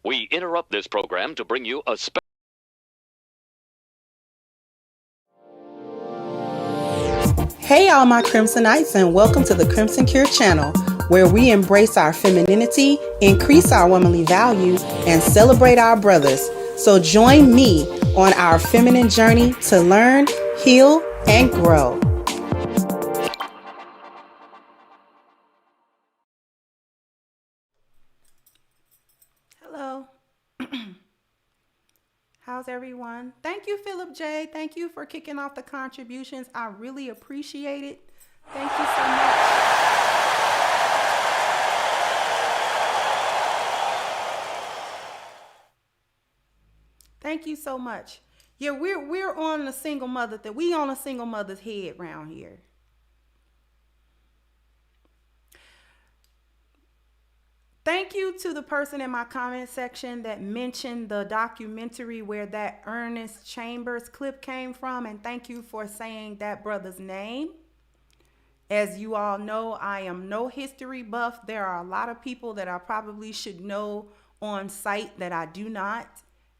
We interrupt this program to bring you a special. Hey all my Crimsonites, and welcome to the Crimson Cure channel, where we embrace our femininity, increase our womanly value, and celebrate our brothers. So join me on our feminine journey to learn, heal, and grow. Hello. How's everyone? Thank you, Philip J. Thank you for kicking off the contributions. I really appreciate it. Thank you so much. Thank you so much. Yeah, we're on a single mother that we on a single mother's head round here. Thank you to the person in my comment section that mentioned the documentary where that Ernest Chambers clip came from, and thank you for saying that brother's name. As you all know, I am no history buff. There are a lot of people that I probably should know on site that I do not.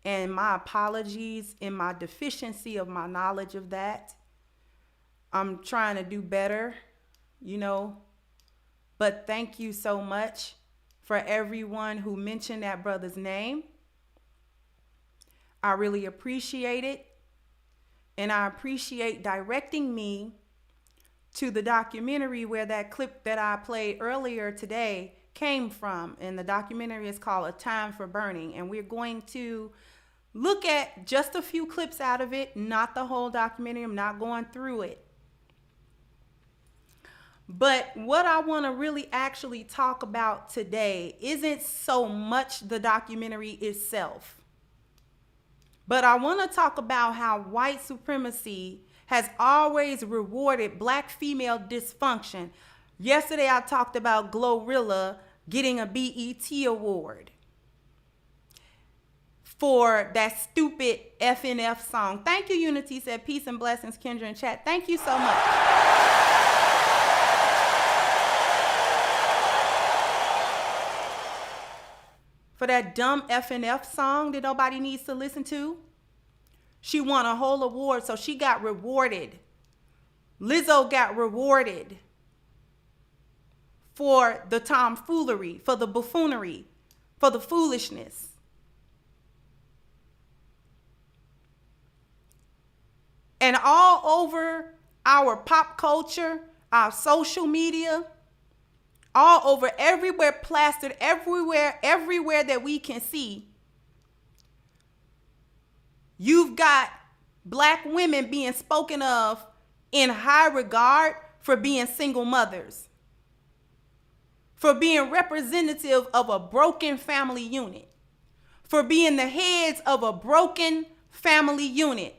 And my apologies in my deficiency of my knowledge of that. I'm trying to do better, but thank you so much for everyone who mentioned that brother's name. I really appreciate it. And I appreciate directing me to the documentary where that clip that I played earlier today came from. And the documentary is called A Time for Burning. And we're going to look at just a few clips out of it, not the whole documentary. I'm not going through it. But what I want to really actually talk about today isn't so much the documentary itself, but I want to talk about how white supremacy has always rewarded black female dysfunction. Yesterday, I talked about Glorilla getting a BET award for that stupid FNF song. Thank you, Unity said, peace and blessings, Kendra in chat. Thank you so much. For that dumb FNF song that nobody needs to listen to. She won a whole award, so she got rewarded. Lizzo got rewarded for the tomfoolery, for the buffoonery, for the foolishness. And all over our pop culture, our social media, all over, everywhere, plastered, everywhere that we can see, you've got black women being spoken of in high regard for being single mothers, for being representative of a broken family unit, for being the heads of a broken family unit.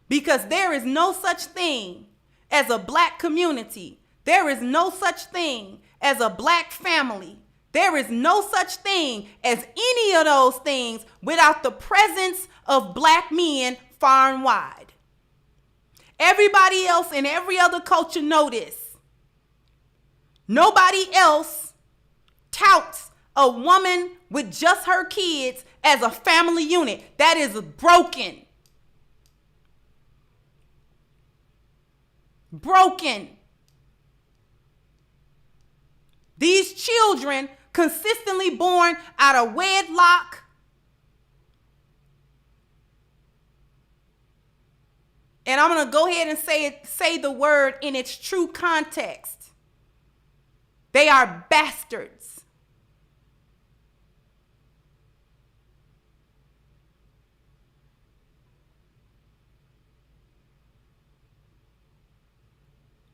Because there is no such thing as a black community. There is no such thing as a black family. There is no such thing as any of those things without the presence of black men far and wide. Everybody else in every other culture know this. Nobody else touts a woman with just her kids as a family unit. That is broken. Broken. These children consistently born out of wedlock, and I'm going to go ahead and say the word in its true context. They are bastards.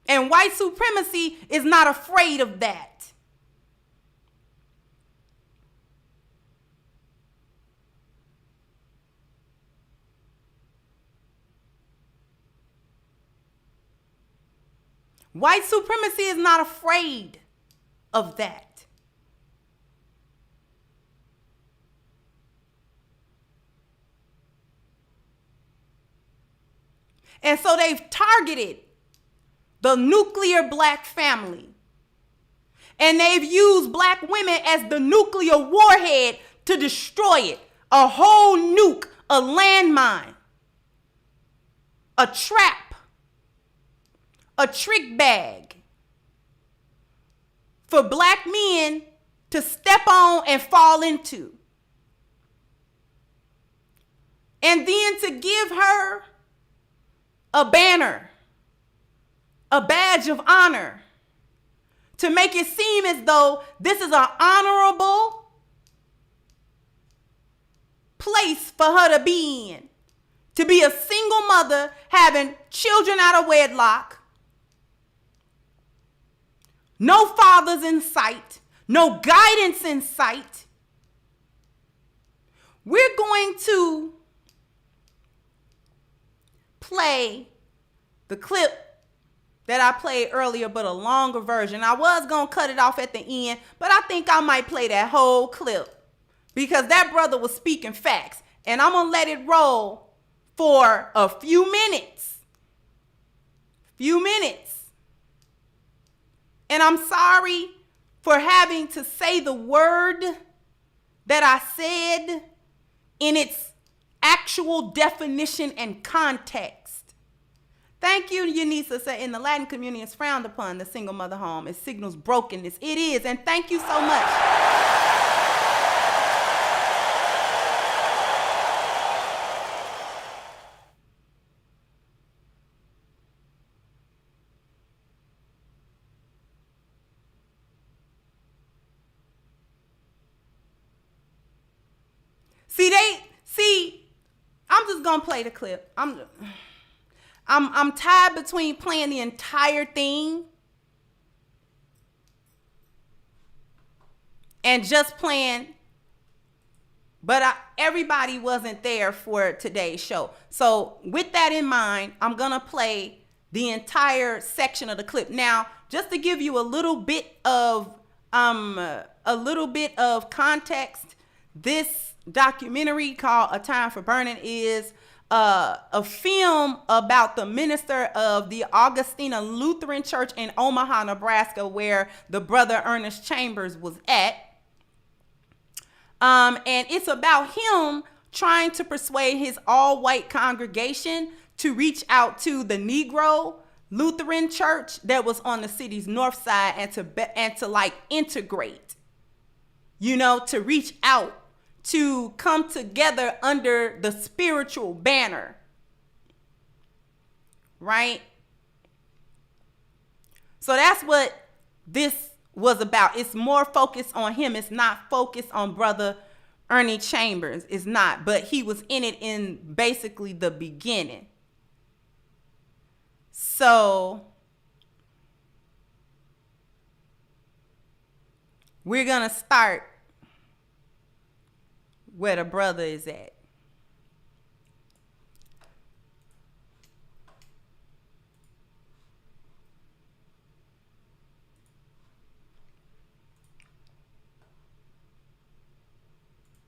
And white supremacy is not afraid of that. White supremacy is not afraid of that. And so they've targeted the nuclear black family. And they've used black women as the nuclear warhead to destroy it. A whole nuke, a landmine, a trap, a trick bag for black men to step on and fall into. And then to give her a banner, a badge of honor, to make it seem as though this is an honorable place for her to be in. To be a single mother having children out of wedlock, no fathers in sight, no guidance in sight. We're going to play the clip that I played earlier, but a longer version. I was going to cut it off at the end, but I think I might play that whole clip because that brother was speaking facts, and I'm going to let it roll for a few minutes. And I'm sorry for having to say the word that I said in its actual definition and context. Thank you, Eunice said, in the Latin community it's frowned upon, the single mother home. It signals brokenness. It is, and thank you so much. I'm just gonna play the clip. I'm tied between playing the entire thing and just playing, but everybody wasn't there for today's show. So with that in mind, I'm gonna play the entire section of the clip. Now, just to give you a little bit of context, this documentary called A Time for Burning is a film about the minister of the Augustina Lutheran Church in Omaha, Nebraska, where the brother Ernest Chambers was at. And it's about him trying to persuade his all-white congregation to reach out to the Negro Lutheran Church that was on the city's north side and to like integrate, to reach out, to come together under the spiritual banner, right? So that's what this was about. It's more focused on him. It's not focused on brother Ernie Chambers. It's not, but he was in it in basically the beginning. So we're going to start where the brother is at.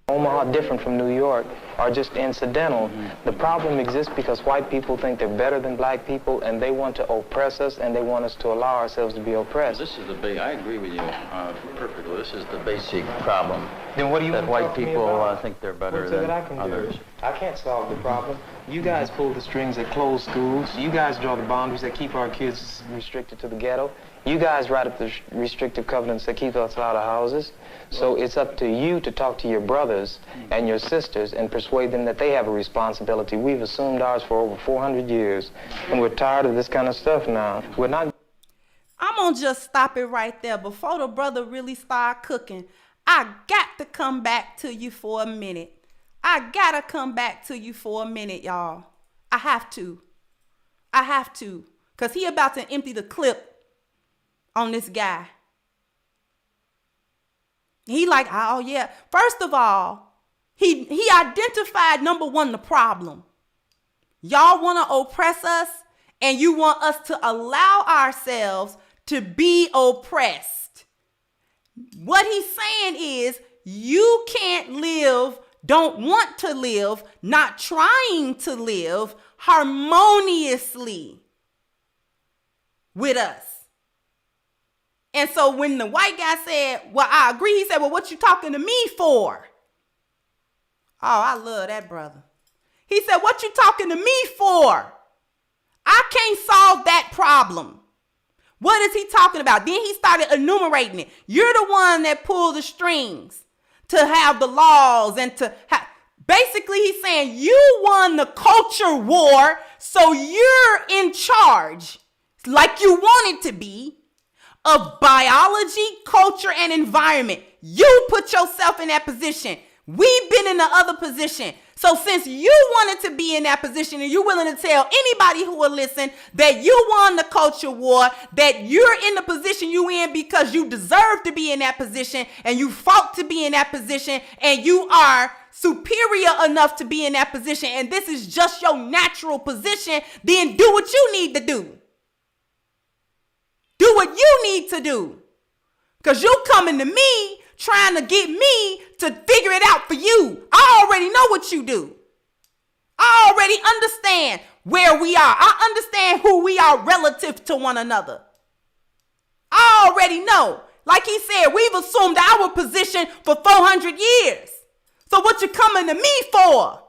Omaha, different from New York, are just incidental. The problem exists because white people think they're better than black people, and they want to oppress us, and they want us to allow ourselves to be oppressed. This is I agree with you perfectly. This is the basic problem. Then what do you that want to white talk to me people about? think they're better What's it than that I can others. do? I can't solve the problem. You guys pull the strings that close schools. You guys draw the boundaries that keep our kids restricted to the ghetto. You guys write up the restrictive covenants that keep us out of houses. So it's up to you to talk to your brothers and your sisters and persuade them that they have a responsibility. We've assumed ours for over 400 years, and we're tired of this kind of stuff now. We're not... I'm going to just stop it right there. Before the brother really start cooking, I got to come back to you for a minute. I got to come back to you for a minute, y'all. I have to. Because he about to empty the clip on this guy. He like, oh yeah. First of all, he identified, number one, the problem. Y'all want to oppress us, and you want us to allow ourselves to be oppressed. What he's saying is, you can't live, don't want to live, not trying to live harmoniously with us. And so when the white guy said, well, I agree, he said, well, what you talking to me for? I love that brother. He said, what you talking to me for? I can't solve that problem. What is he talking about? Then he started enumerating it. You're the one that pulled the strings to have the laws and to have. Basically, he's saying you won the culture war, so you're in charge, like you wanted to be, of biology, culture, and environment. You put yourself in that position. We've been in the other position. So since you wanted to be in that position and you're willing to tell anybody who will listen that you won the culture war, that you're in the position you in because you deserve to be in that position and you fought to be in that position and you are superior enough to be in that position and this is just your natural position, then do what you need to do. Do what you need to do. Because you coming to me trying to get me to figure it out for you. I already know what you do. I already understand where we are. I understand who we are relative to one another. I already know. Like he said, we've assumed our position for 400 years. So what you coming to me for?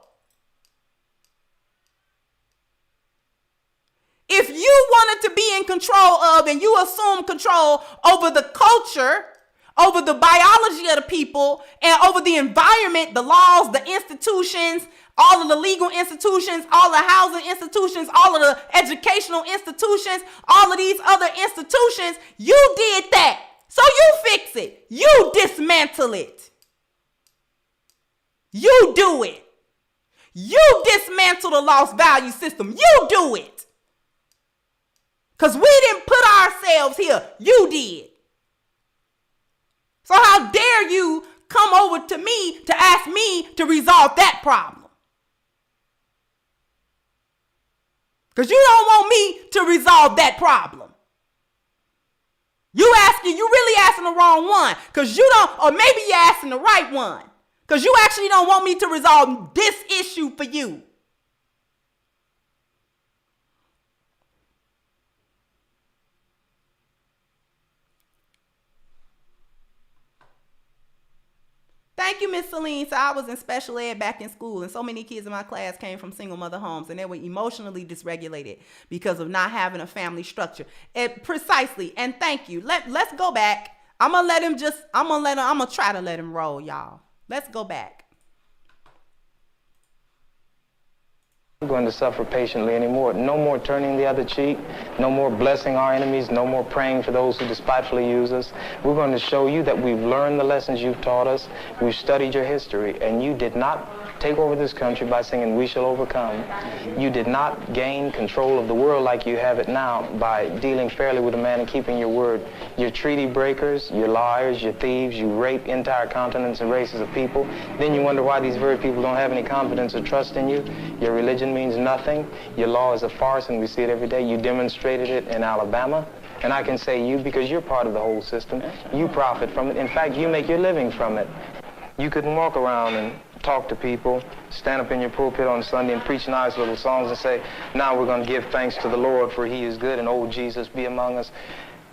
If you wanted to be in control of and you assume control over the culture, over the biology of the people, and over the environment, the laws, the institutions, all of the legal institutions, all the housing institutions, all of the educational institutions, all of these other institutions, you did that. So you fix it. You dismantle it. You do it. You dismantle the lost value system. You do it. Because we didn't put ourselves here. You did. So how dare you come over to me to ask me to resolve that problem? Because you don't want me to resolve that problem. You really asking the wrong one. Because you don't, or maybe you're asking the right one. Because you actually don't want me to resolve this issue for you. Thank you, Miss Celine. So I was in special ed back in school, and so many kids in my class came from single mother homes, and they were emotionally dysregulated because of not having a family structure. Precisely. And thank you. Let's go back. I'm gonna try to let him roll, y'all. Let's go back. We're going to suffer patiently anymore. No more turning the other cheek. No more blessing our enemies. No more praying for those who despitefully use us. We're going to show you that we've learned the lessons you've taught us. We've studied your history, and you did not take over this country by singing "We Shall Overcome." You did not gain control of the world like you have it now by dealing fairly with a man and keeping your word. You're treaty breakers, you're liars, you're thieves, you rape entire continents and races of people. Then you wonder why these very people don't have any confidence or trust in you. Your religion means nothing. Your law is a farce, and we see it every day. You demonstrated it in Alabama. And I can say you because you're part of the whole system. You profit from it. In fact, you make your living from it. You couldn't walk around and talk to people, stand up in your pulpit on Sunday and preach nice little songs and say, now we're going to give thanks to the Lord for he is good and old Jesus be among us.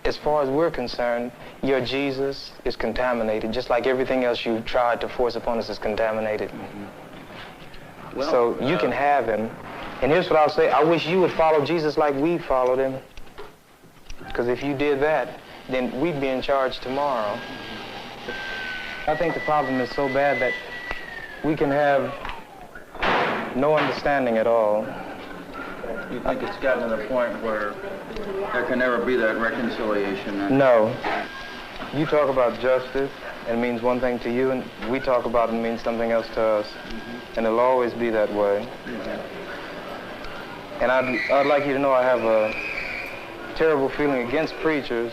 As far as we're concerned, your Jesus is contaminated, just like everything else you tried to force upon us is contaminated. Mm-hmm. Well, so you can have him. And here's what I'll say. I wish you would follow Jesus like we followed him. Because if you did that, then we'd be in charge tomorrow. I think the problem is so bad that we can have no understanding at all. You think it's gotten to the point where there can never be that reconciliation? No. You talk about justice, and it means one thing to you, and we talk about it and it means something else to us. Mm-hmm. And it'll always be that way. Mm-hmm. And I'd like you to know I have a terrible feeling against preachers,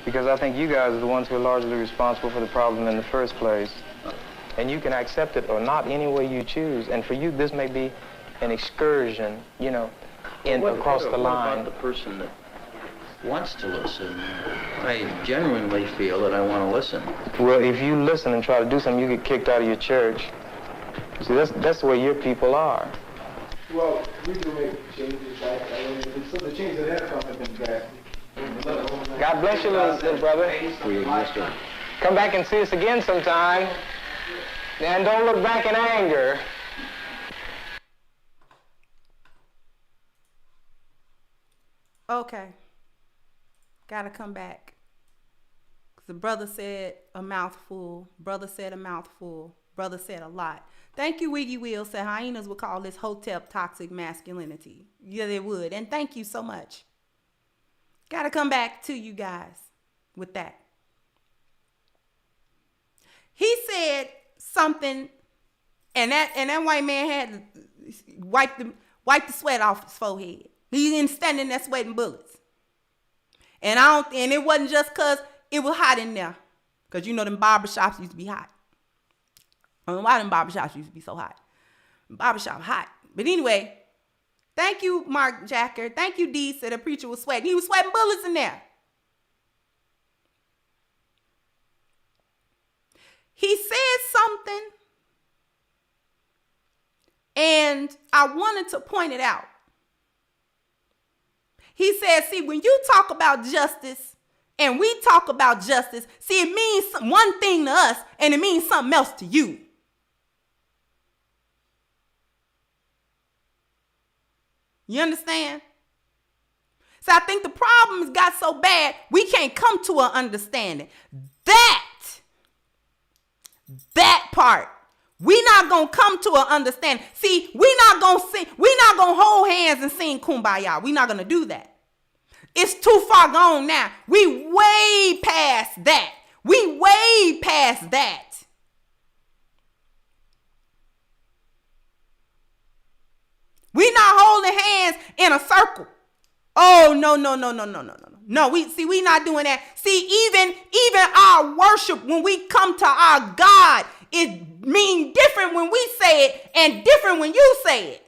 because I think you guys are the ones who are largely responsible for the problem in the first place. And you can accept it or not any way you choose. And for you, this may be an excursion, you know, across the line. What about the person that wants to listen? I genuinely feel that I want to listen. Well, if you listen and try to do something, you get kicked out of your church. See, that's the way your people are. Well, we do make changes. So the changes that have come have been drastic. God bless you, little brother. We exist. Come back and see us again sometime. And don't look back in anger. Okay. Gotta come back. The brother said a mouthful. Brother said a mouthful. Brother said a lot. Thank you, Wiggy Will. Said hyenas would call this hotep toxic masculinity. Yeah, they would. And thank you so much. Gotta come back to you guys with that. He said something, and that white man had to wipe the sweat off his forehead. He didn't stand in there sweating bullets. And it wasn't just cause it was hot in there. Cause you know them barbershops used to be hot. I don't know why them barbershops used to be so hot. Barbershop hot. But anyway, thank you, Mark Jacker. Thank you, D, said the preacher was sweating. He was sweating bullets in there. He said something, and I wanted to point it out. He said, see, when you talk about justice and we talk about justice, see, it means one thing to us and it means something else to you. You understand? So I think the problem has got so bad, we can't come to an understanding. That part, we not going to come to an understanding. See, we not going to hold hands and sing Kumbaya. We not going to do that. It's too far gone now. We way past that. We way past that. We not holding hands in a circle. Oh, no. No, we not doing that. See, even our worship, when we come to our God, it mean different when we say it and different when you say it.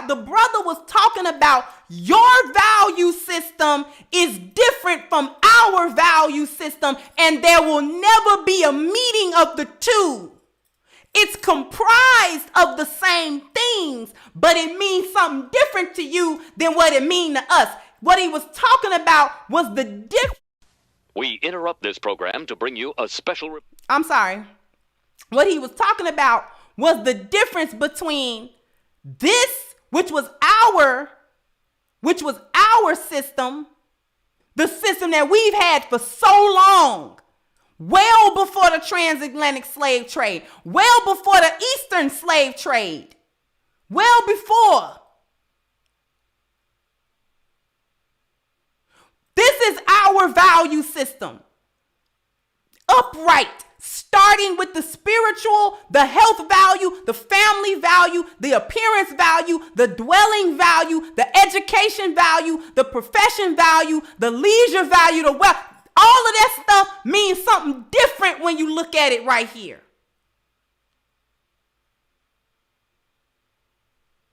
The brother was talking about your value system is different from our value system, and there will never be a meeting of the two. It's comprised of the same things, but it means something different to you than what it means to us. What he was talking about was the difference. We interrupt this program to bring you a special... I'm sorry. What he was talking about was the difference between this, which was our system, the system that we've had for so long. Well before the transatlantic slave trade, well before the Eastern slave trade, well before. This is our value system. Upright, starting with the spiritual, the health value, the family value, the appearance value, the dwelling value, the education value, the profession value, the leisure value, the wealth. All of that stuff means something different when you look at it right here.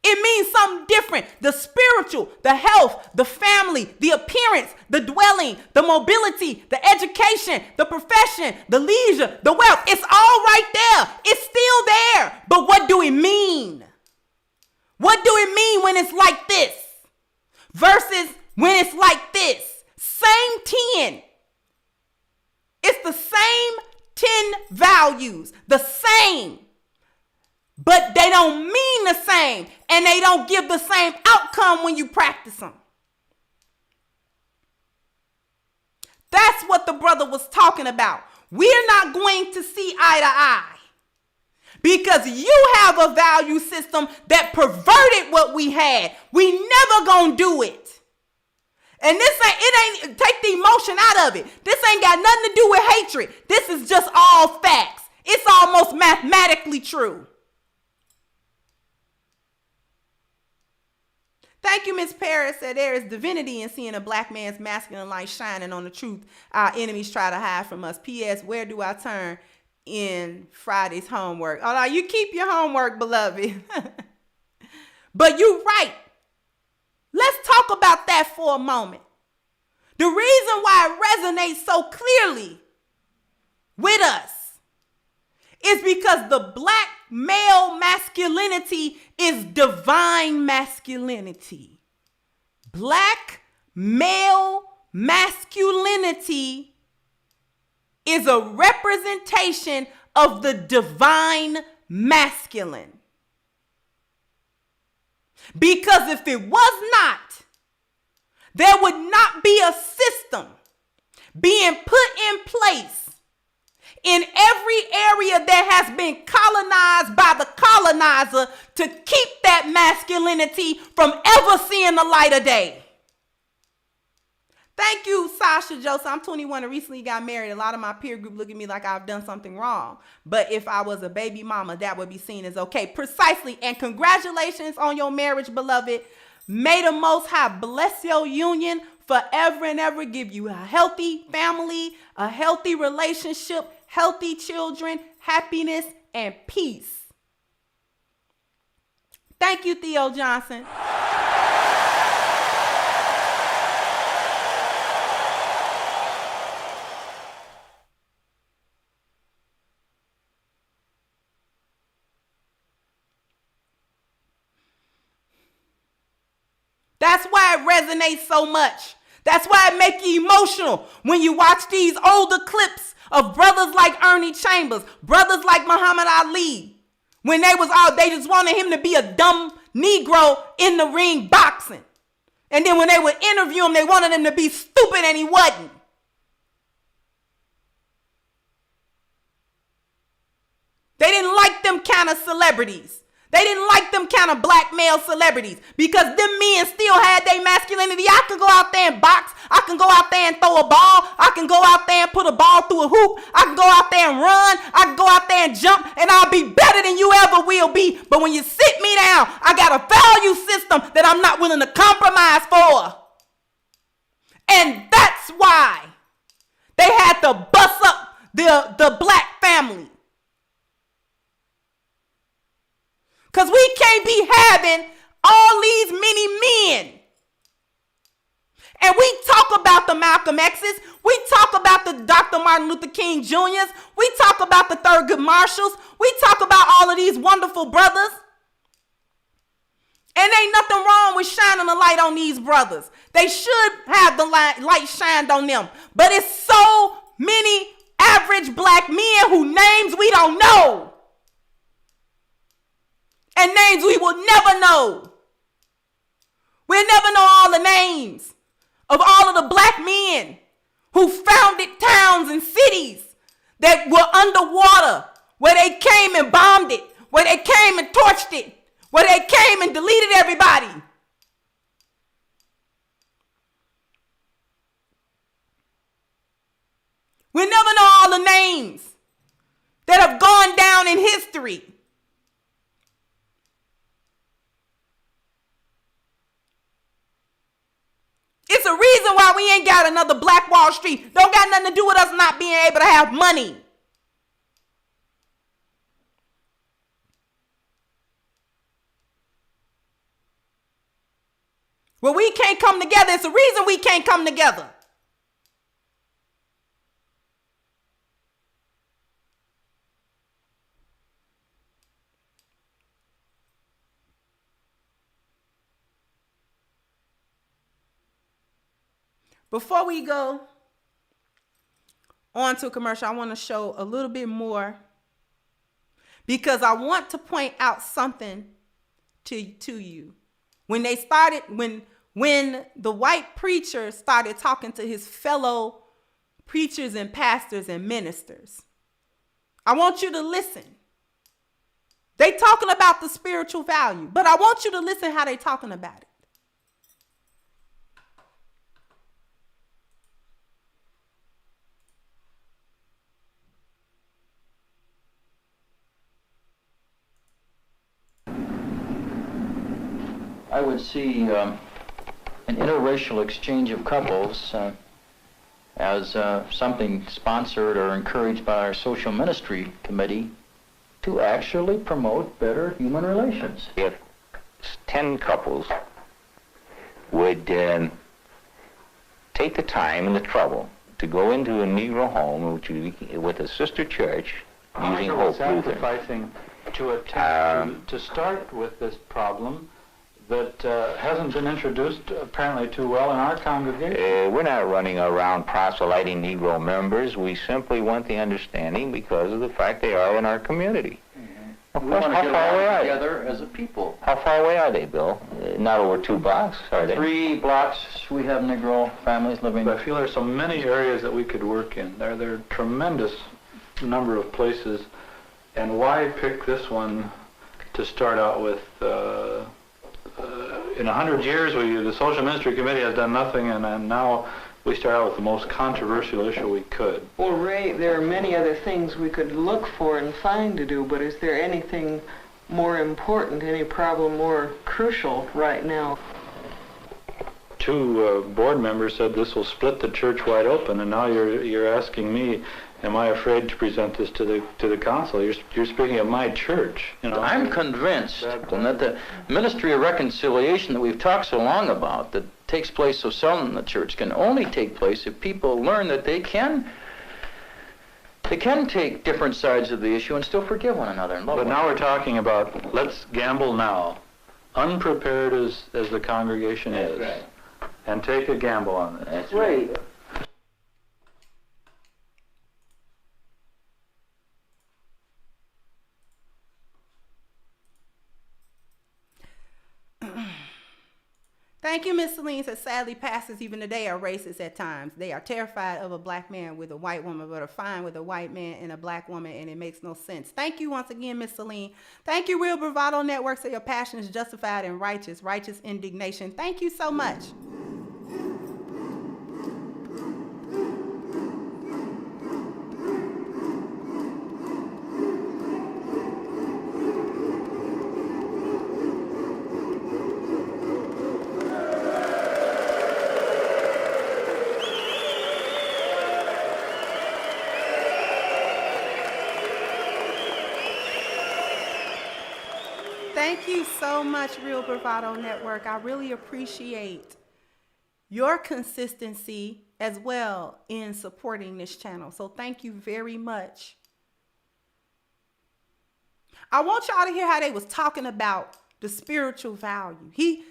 It means something different. The spiritual, the health, the family, the appearance, the dwelling, the mobility, the education, the profession, the leisure, the wealth. It's all right there. It's still there. But what do it mean? What do it mean when it's like this versus when it's like this? Same 10. It's the same 10 values, the same, but they don't mean the same, and they don't give the same outcome when you practice them. That's what the brother was talking about. We're not going to see eye to eye because you have a value system that perverted what we had. We never gonna do it. And it ain't, take the emotion out of it. This ain't got nothing to do with hatred. This is just all facts. It's almost mathematically true. Thank you, Miss Paris. Said there is divinity in seeing a black man's masculine light shining on the truth our enemies try to hide from us. P.S. Where do I turn in Friday's homework? Oh, no, you keep your homework, beloved. But you're right. Let's talk about that for a moment. The reason why it resonates so clearly with us is because the black male masculinity is divine masculinity. Black male masculinity is a representation of the divine masculine. Because if it was not, there would not be a system being put in place in every area that has been colonized by the colonizer to keep that masculinity from ever seeing the light of day. Thank you, Sasha Joseph. I'm 21 and recently got married. A lot of my peer group look at me like I've done something wrong. But if I was a baby mama, that would be seen as okay. Precisely. And congratulations on your marriage, beloved. May the Most High bless your union forever and ever. Give you a healthy family, a healthy relationship, healthy children, happiness, and peace. Thank you, Theo Johnson. That's why it resonates so much. That's why it makes you emotional when you watch these older clips of brothers like Ernie Chambers, brothers like Muhammad Ali, when they just wanted him to be a dumb Negro in the ring boxing. And then when they would interview him, they wanted him to be stupid and he wasn't. They didn't like them kind of celebrities. They didn't like them kind of black male celebrities because them men still had their masculinity. I can go out there and box. I can go out there and throw a ball. I can go out there and put a ball through a hoop. I can go out there and run. I can go out there and jump, and I'll be better than you ever will be. But when you sit me down, I got a value system that I'm not willing to compromise for. And that's why they had to bust up the black family. Because we can't be having all these many men. And we talk about the Malcolm X's. We talk about the Dr. Martin Luther King Jr.'s. We talk about the Thurgood Marshalls. We talk about all of these wonderful brothers. And ain't nothing wrong with shining the light on these brothers. They should have the light shined on them. But it's so many average black men whose names we don't know. And names we will never know. We'll never know all the names of all of the black men who founded towns and cities that were underwater, where they came and bombed it, where they came and torched it, where they came and deleted everybody. We'll never know all the names that have gone down in history. It's a reason why we ain't got another Black Wall Street. Don't got nothing to do with us not being able to have money. Well, we can't come together. It's a reason we can't come together. Before we go on to a commercial, I want to show a little bit more because I want to point out something to you. When the white preacher started talking to his fellow preachers and pastors and ministers, I want you to listen. They talking about the spiritual value, but I want you to listen how they talking about it. I would see an interracial exchange of couples as something sponsored or encouraged by our social ministry committee to actually promote better human relations. If 10 couples would take the time and the trouble to go into a Negro home with a sister church using Hope Lutheran. Sacrificing to attempt to start with this problem that hasn't been introduced apparently too well in our congregation. We're not running around proselyting Negro members. We simply want the understanding because of the fact they are in our community. We want to get along together as a people. How far away are they, Bill? Not over 2 blocks, are they? 3 blocks we have Negro families living. I feel there's so many areas that we could work in. There are a tremendous number of places. And why pick this one to start out with? In 100 years, the Social Ministry Committee has done nothing, and now we start out with the most controversial issue we could. Well, Ray, there are many other things we could look for and find to do, but is there anything more important, any problem more crucial right now? 2 board members said this will split the church wide open, and now you're asking me, am I afraid to present this to the council? You're speaking of my church. You know. I'm convinced that the ministry of reconciliation that we've talked so long about, that takes place so seldom in the church, can only take place if people learn that they can take different sides of the issue and still forgive one another and love But one now another. we're talking about, let's gamble now, unprepared as the congregation is, right. and take a gamble on this. That's right. Thank you, Miss Celine says, sadly, pastors even today are racist at times. They are terrified of a black man with a white woman, but are fine with a white man and a black woman, and it makes no sense. Thank you once again, Miss Celine. Thank you, Real Bravado Network, so your passion is justified and righteous indignation. Thank you so much. Thank you so much, Real Bravado Network. I really appreciate your consistency as well in supporting this channel. So thank you very much. I want y'all to hear how they was talking about the spiritual value. He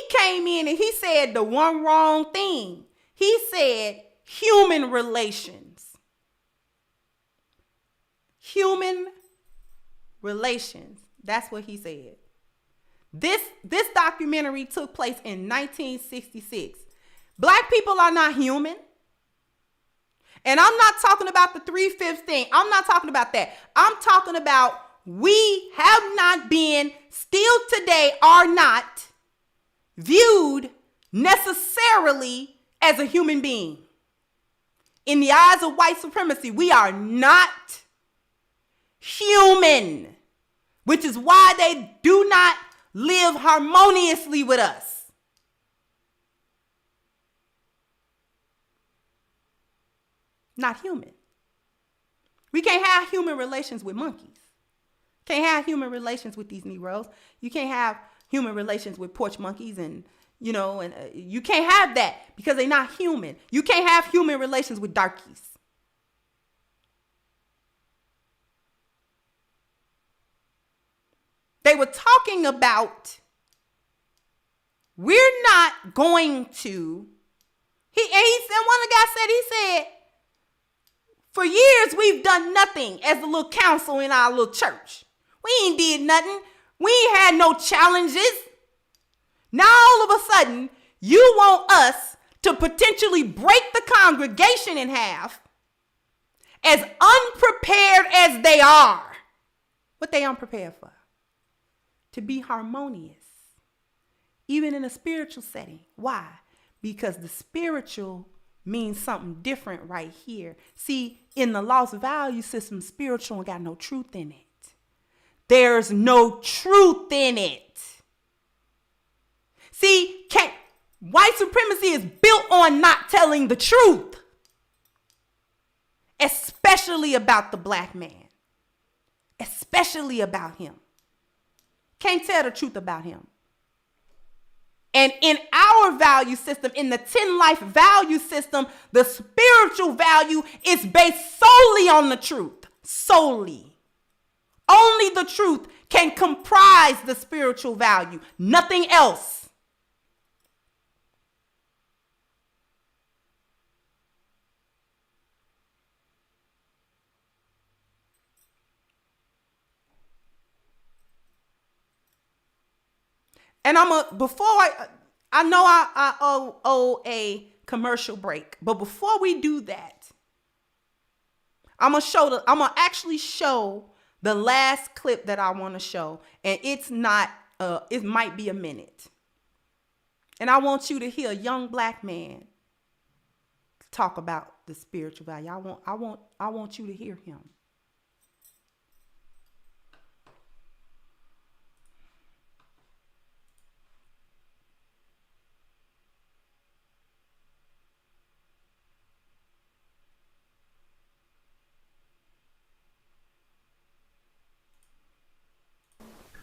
came in and he said the one wrong thing. He said human relations. Human relations. That's what he said. This documentary took place in 1966. Black people are not human. And I'm not talking about the 3/5 thing. I'm not talking about that. I'm talking about we have not been, still today are not, viewed necessarily as a human being. In the eyes of white supremacy, we are not human, which is why they do not live harmoniously with us. Not human. We can't have human relations with monkeys. Can't have human relations with these Negroes. You can't have human relations with porch monkeys and you can't have that because they're not human. You can't have human relations with darkies. They were talking about we're not going to. He said, one of the guys said, he said, for years we've done nothing as a little council in our little church. We ain't did nothing. We ain't had no challenges. Now all of a sudden, you want us to potentially break the congregation in half, as unprepared as they are. What they unprepared for? To be harmonious, even in a spiritual setting. Why? Because the spiritual means something different right here. See, in the lost value system, spiritual ain't got no truth in it. There's no truth in it. See, white supremacy is built on not telling the truth, especially about the black man, especially about him. Can't tell the truth about him. And in our value system, in the 10 life value system, the spiritual value is based solely on the truth. Solely. Only the truth can comprise the spiritual value, nothing else. And before I know I owe a commercial break, but before we do that, I'm gonna actually show the last clip that I want to show, and it's not it might be a minute. And I want you to hear a young black man talk about the spiritual value. I want you to hear him.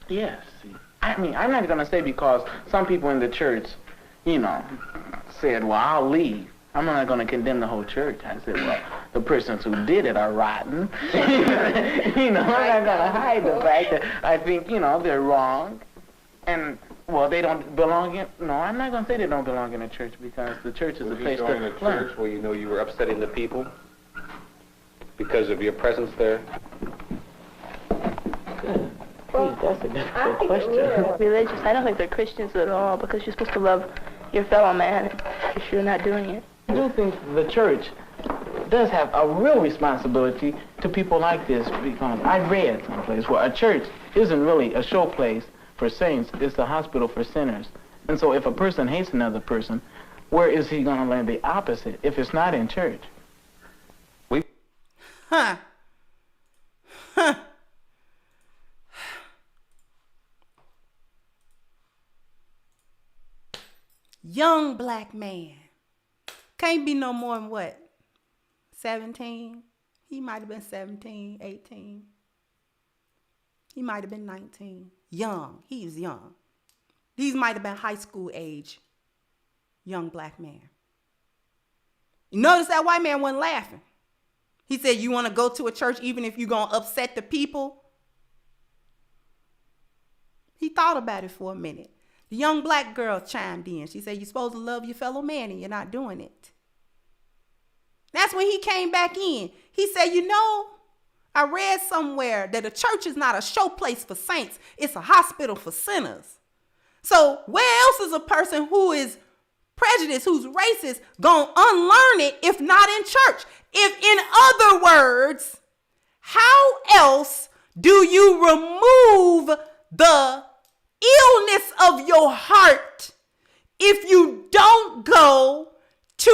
Yes. I mean, I'm not going to say because some people in the church, you know, said, well, I'll leave. I'm not going to condemn the whole church. I said, well, the persons who did it are rotten. You know, I'm not going to hide the fact that I think, you know, they're wrong. And, well, they don't belong in, no, I'm not going to say they don't belong in a church because the church is a place to learn. Was you joining a church where you know you were upsetting the people because of your presence there? That's a difficult question. Religious. I don't think they're Christians at all because you're supposed to love your fellow man if you're not doing it. I do think the church does have a real responsibility to people like this because I read someplace where a church isn't really a show place for saints, it's a hospital for sinners. And so if a person hates another person, where is he going to learn the opposite if it's not in church? Young black man. Can't be no more than what? 17? He might have been 17, 18. He might have been 19. Young. He was young. These might have been high school age young black man. You notice that white man wasn't laughing. He said, you want to go to a church even if you're going to upset the people? He thought about it for a minute. The young black girl chimed in. She said, you're supposed to love your fellow man and you're not doing it. That's when he came back in. He said, you know, I read somewhere that a church is not a show place for saints. It's a hospital for sinners. So where else is a person who is prejudiced, who's racist, gonna unlearn it if not in church? If, in other words, how else do you remove the illness of your heart if you don't go to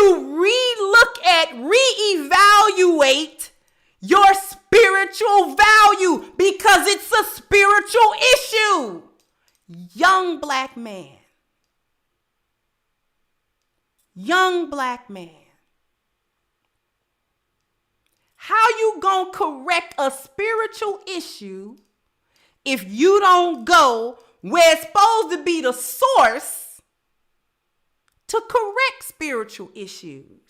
reevaluate your spiritual value, because it's a spiritual issue? Young black man. Young black man. How you gonna correct a spiritual issue if you don't go where it's supposed to be the source to correct spiritual issues?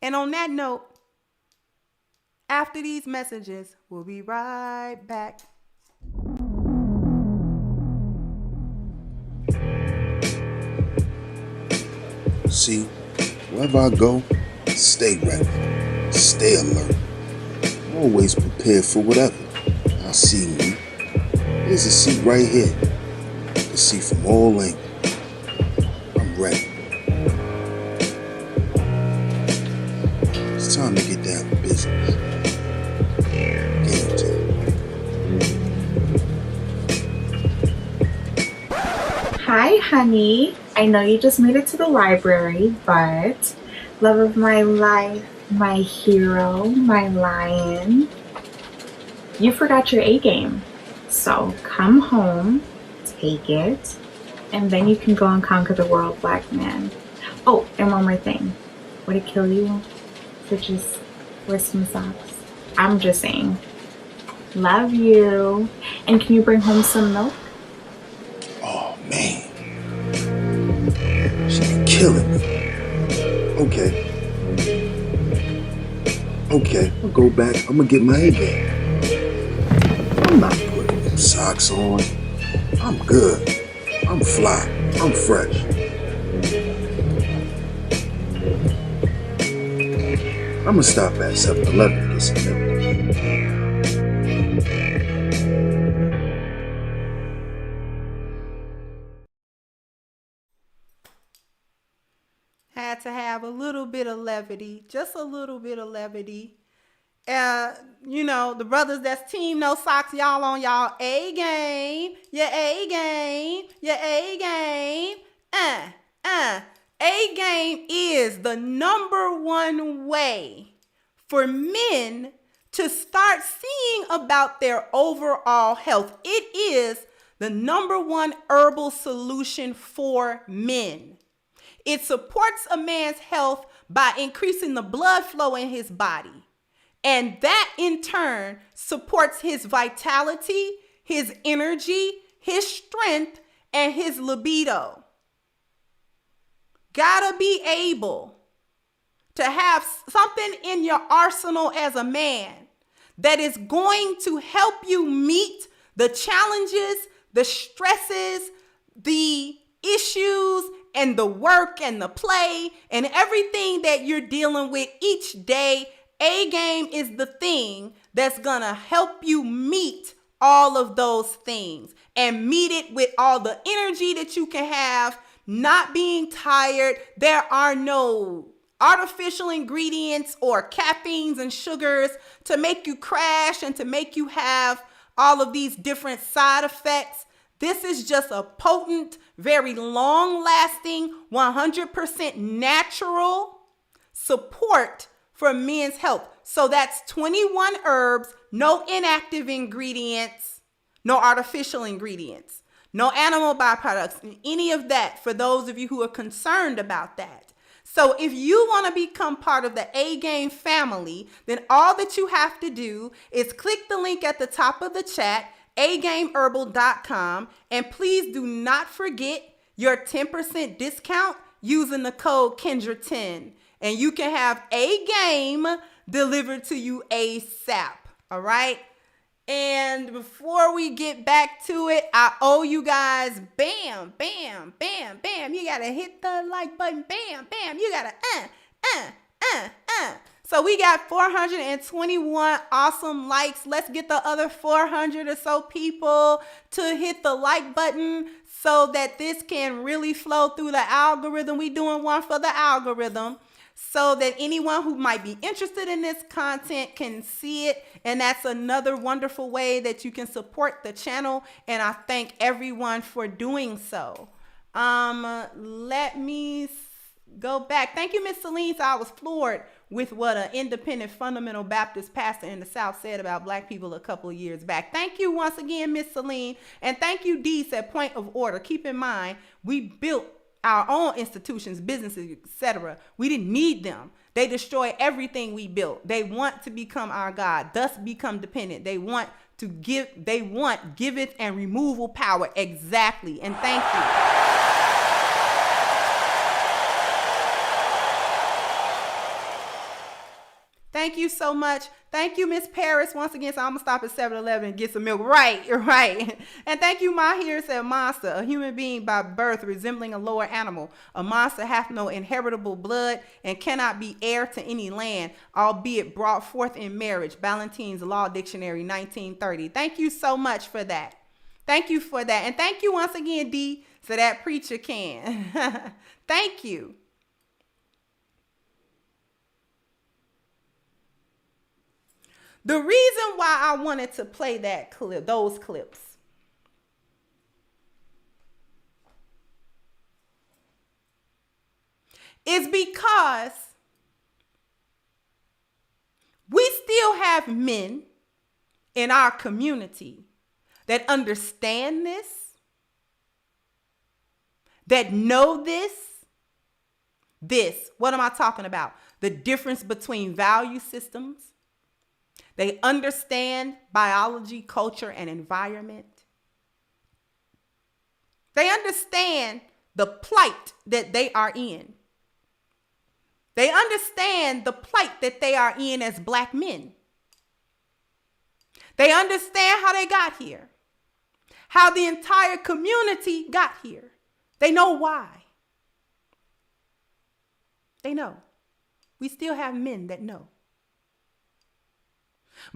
And on that note, after these messages, we'll be right back. See, wherever I go, stay ready, stay alert. I'm always prepared for whatever. I see me. There's a seat right here. You can see from all angles. I'm ready. It's time to get down to business. Game time. Hi, honey. I know you just made it to the library, but love of my life, my hero, my lion, you forgot your A game. So come home, take it, and then you can go and conquer the world, black man. Oh, and one more thing. Would it kill you to just wear some socks? I'm just saying. Love you. And can you bring home some milk? Oh, man. She be killing me. Okay. Okay, I'll go back. I'm gonna get my A game. I'm not putting them socks on. I'm good. I'm fly. I'm fresh. I'm gonna stop at 7-Eleven to get some milk. Had to have a little bit of levity, just a little bit of levity. You know, the brothers that's team no socks, y'all on y'all A game, your A game, your A game. A game is the number one way for men to start seeing about their overall health. It is the number one herbal solution for men. It supports a man's health by increasing the blood flow in his body. And that in turn supports his vitality, his energy, his strength, and his libido. Gotta be able to have something in your arsenal as a man that is going to help you meet the challenges, the stresses, the issues, and the work and the play and everything that you're dealing with each day. A game is the thing that's gonna help you meet all of those things and meet it with all the energy that you can have, not being tired. There are no artificial ingredients or caffeines and sugars to make you crash and to make you have all of these different side effects. This is just a potent, very long-lasting, 100% natural support for men's health. So that's 21 herbs, no inactive ingredients, no artificial ingredients, no animal byproducts, any of that for those of you who are concerned about that. So if you want to become part of the A-Game family, then all that you have to do is click the link at the top of the chat, agameherbal.com, and please do not forget your 10% discount using the code Kendra10, and you can have a game delivered to you ASAP. All right. And before we get back to it, I owe you guys bam, bam, bam, bam. You gotta hit the like button. Bam, bam. You gotta So we got 421 awesome likes. Let's get the other 400 or so people to hit the like button so that this can really flow through the algorithm. We doing one for the algorithm so that anyone who might be interested in this content can see it. And that's another wonderful way that you can support the channel. And I thank everyone for doing so. Let me go back. Thank you, Miss Celine. So I was floored with what an independent fundamental Baptist pastor in the South said about black people a couple of years back. Thank you once again, Miss Celine. And thank you, Dee, said point of order. Keep in mind, we built our own institutions, businesses, etc. We didn't need them. They destroy everything we built. They want to become our God, thus become dependent. They want giveth and removal power. Exactly. And thank you. Thank you so much. Thank you, Miss Paris. Once again, so I'm going to stop at 7-Eleven and get some milk. Right. And thank you, Mahir said, monster, a human being by birth resembling a lower animal. A monster hath no inheritable blood and cannot be heir to any land, albeit brought forth in marriage. Ballantyne's Law Dictionary, 1930. Thank you so much for that. Thank you for that. And thank you once again, D, so that preacher can. Thank you. The reason why I wanted to play that clip, those clips, is because we still have men in our community that understand this, that know this. What am I talking about? The difference between value systems. They understand biology, culture, and environment. They understand the plight that they are in. They understand the plight that they are in as black men. They understand how they got here, how the entire community got here. They know why. They know. We still have men that know.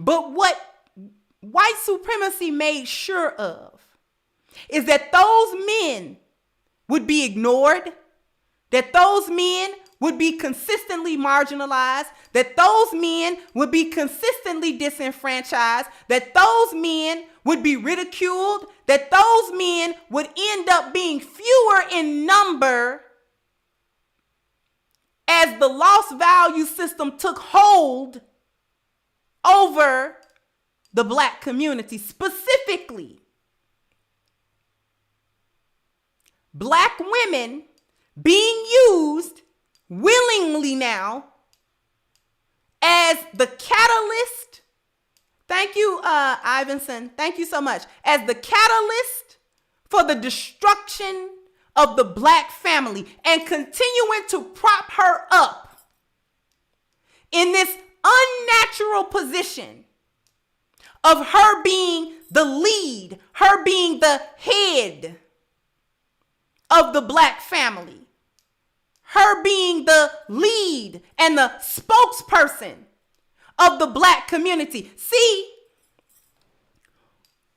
But what white supremacy made sure of is that those men would be ignored, that those men would be consistently marginalized, that those men would be consistently disenfranchised, that those men would be ridiculed, that those men would end up being fewer in number as the lost value system took hold over the black community. Specifically, black women being used willingly now as the catalyst. Thank you, Iverson. Thank you so much. As the catalyst for the destruction of the black family, and continuing to prop her up in this unnatural position of her being the lead, her being the head of the black family, her being the lead and the spokesperson of the black community. See,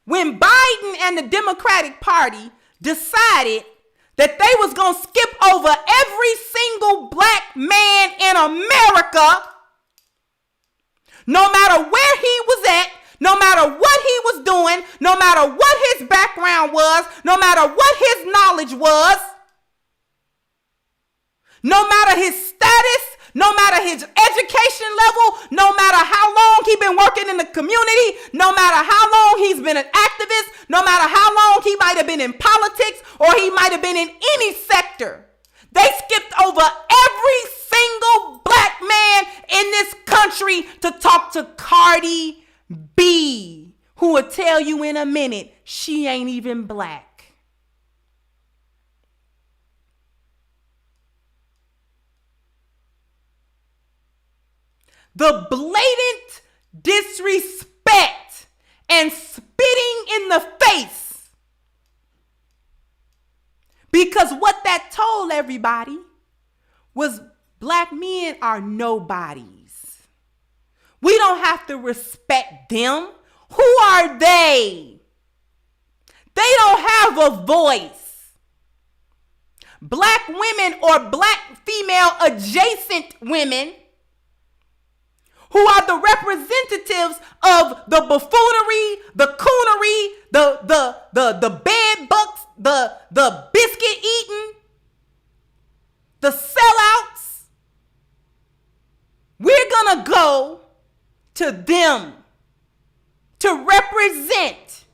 when Biden and the Democratic Party decided that they was going to skip over every single black man in America, no matter where he was at, no matter what he was doing, no matter what his background was, no matter what his knowledge was, no matter his status, no matter his education level, no matter how long he's been working in the community, no matter how long he's been an activist, no matter how long he might have been in politics or he might have been in any sector, they skipped over every single black man in this country to talk to Cardi B, who will tell you in a minute she ain't even black. The blatant disrespect and spitting in the face. Because what that told everybody was black men are nobodies. We don't have to respect them. Who are they? They don't have a voice. Black women or black female adjacent women who are the representatives of the buffoonery, the coonery, the bed bugs, the biscuit eating, the sellouts. We're gonna go to them to represent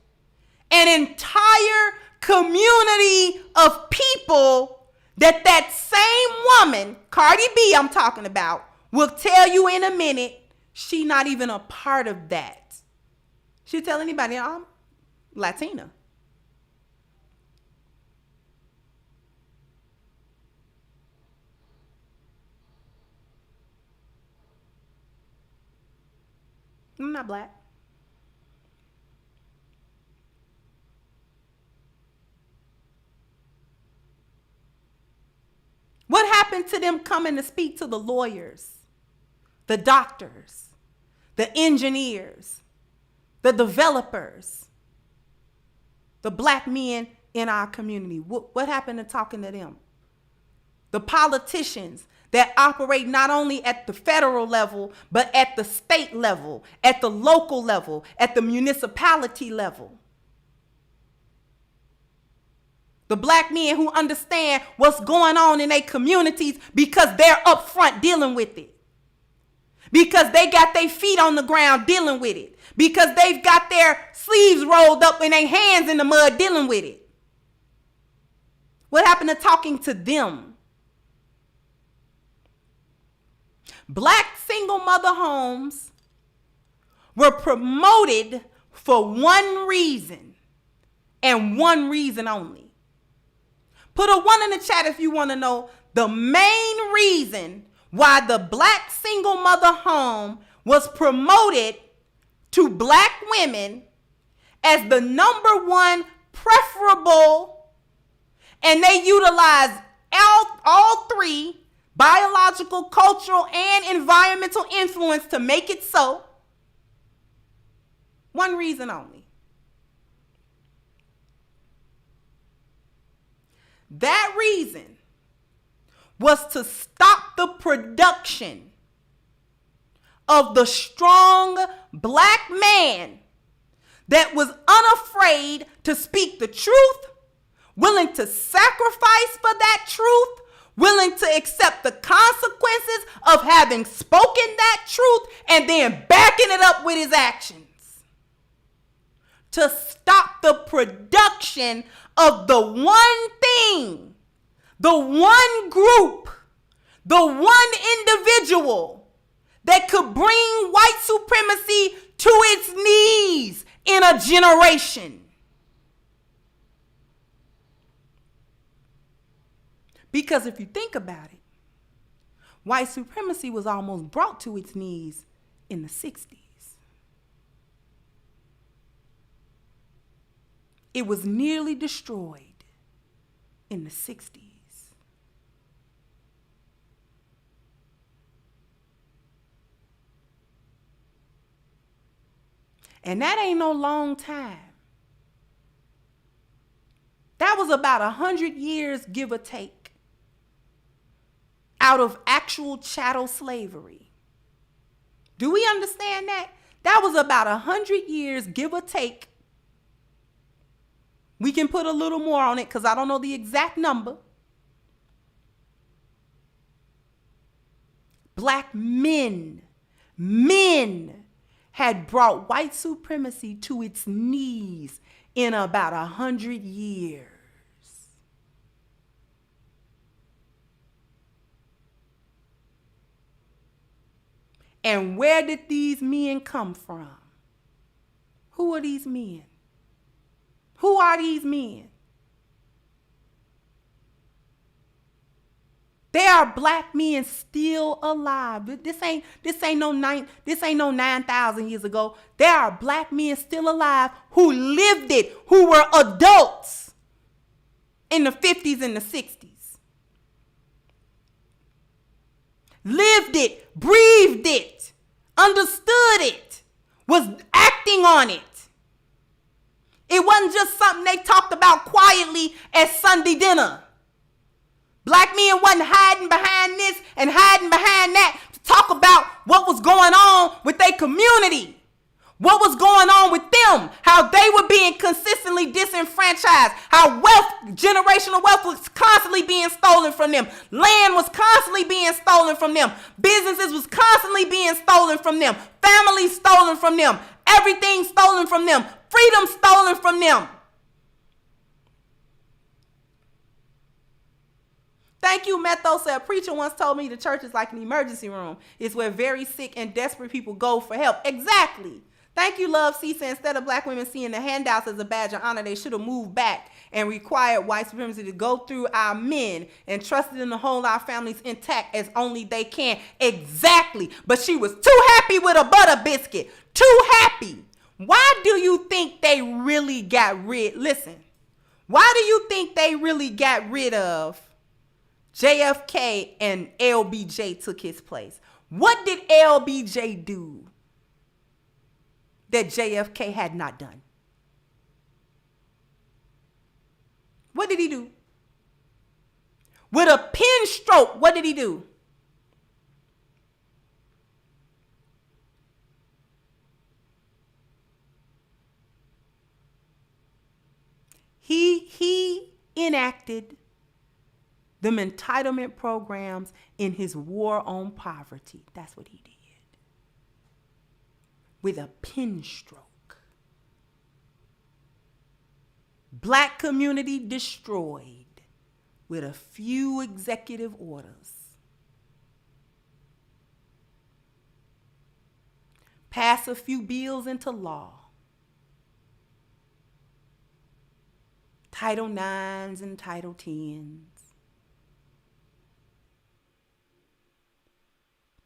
an entire community of people that same woman, Cardi B I'm talking about, will tell you in a minute she not even a part of that. She'll tell anybody, I'm Latina. I'm not black. What happened to them coming to speak to the lawyers, the doctors, the engineers, the developers, the black men in our community? What happened to talking to them? The politicians that operate not only at the federal level, but at the state level, at the local level, at the municipality level. The black men who understand what's going on in their communities because they're up front dealing with it. Because they got their feet on the ground dealing with it. Because they've got their sleeves rolled up and their hands in the mud dealing with it. What happened to talking to them? Black single mother homes were promoted for one reason and one reason only. Put a 1 in the chat if you want to know the main reason why the black single mother home was promoted to black women as the number one preferable, and they utilize all three, biological, cultural, and environmental influence to make it so. One reason only. That reason was to stop the production of the strong black man that was unafraid to speak the truth, willing to sacrifice for that truth, willing to accept the consequences of having spoken that truth, and then backing it up with his actions. To stop the production of the one thing, the one group, the one individual that could bring white supremacy to its knees in a generation. Because if you think about it, white supremacy was almost brought to its knees in the 60s. It was nearly destroyed in the 60s. And that ain't no long time. That was about 100 years, give or take, out of actual chattel slavery. Do we understand that? That was about 100 years, give or take. We can put a little more on it because I don't know the exact number. Black men had brought white supremacy to its knees in about 100 years. And where did these men come from? Who are these men? Who are these men? There are black men still alive. This ain't no 9,000 years ago. There are black men still alive who lived it, who were adults in the 50s and the 60s. Lived it, breathed it, understood it, was acting on it. It wasn't just something they talked about quietly at Sunday dinner. Black men wasn't hiding behind this and hiding behind that to talk about what was going on with their community. What was going on with them, how they were being consistently disenfranchised, how generational wealth was constantly being stolen from them. Land was constantly being stolen from them. Businesses was constantly being stolen from them. Families stolen from them. Everything stolen from them. Freedom stolen from them. Thank you, Metho said. A preacher once told me the church is like an emergency room. It's where very sick and desperate people go for help. Exactly. Thank you, Love C. Said instead of black women seeing the handouts as a badge of honor, they should have moved back and required white supremacy to go through our men and trusted them to hold our families intact as only they can. Exactly. But she was too happy with a butter biscuit. Too happy. Why do you think they really got rid? Listen. Why do you think they really got rid of JFK and LBJ took his place? What did LBJ do that JFK had not done? What did he do? With a pen stroke, what did he do? He enacted them entitlement programs in his war on poverty. That's what he did. With a pen stroke. Black community destroyed with a few executive orders. Pass a few bills into law. Title IXs and Title Xs.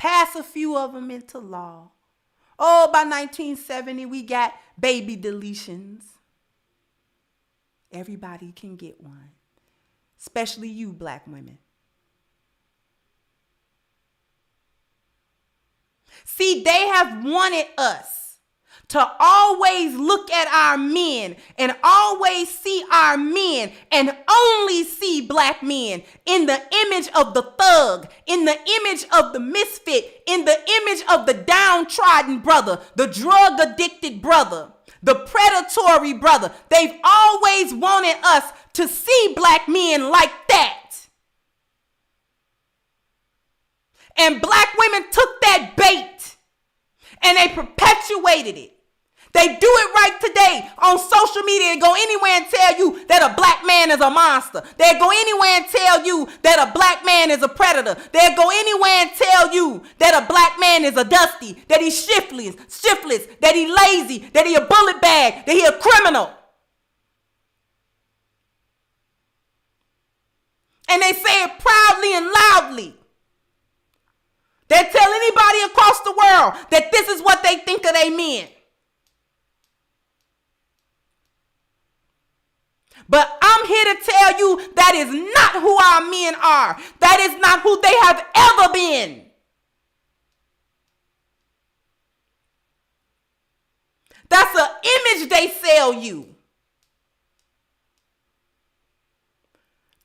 pass a few of them into law. Oh, by 1970, we got baby deletions. Everybody can get one, especially you black women. See, they have wanted us to always look at our men and always see our men and only see black men in the image of the thug, in the image of the misfit, in the image of the downtrodden brother, the drug addicted brother, the predatory brother. They've always wanted us to see black men like that. And black women took that bait and they perpetuated it. They do it right today on social media. They go anywhere and tell you that a black man is a monster. They go anywhere and tell you that a black man is a predator. They go anywhere and tell you that a black man is a dusty, that he's shiftless, that he lazy, that he a bullet bag, that he a criminal. And they say it proudly and loudly. They tell anybody across the world that this is what they think of their men. But I'm here to tell you that is not who our men are. That is not who they have ever been. That's an image they sell you.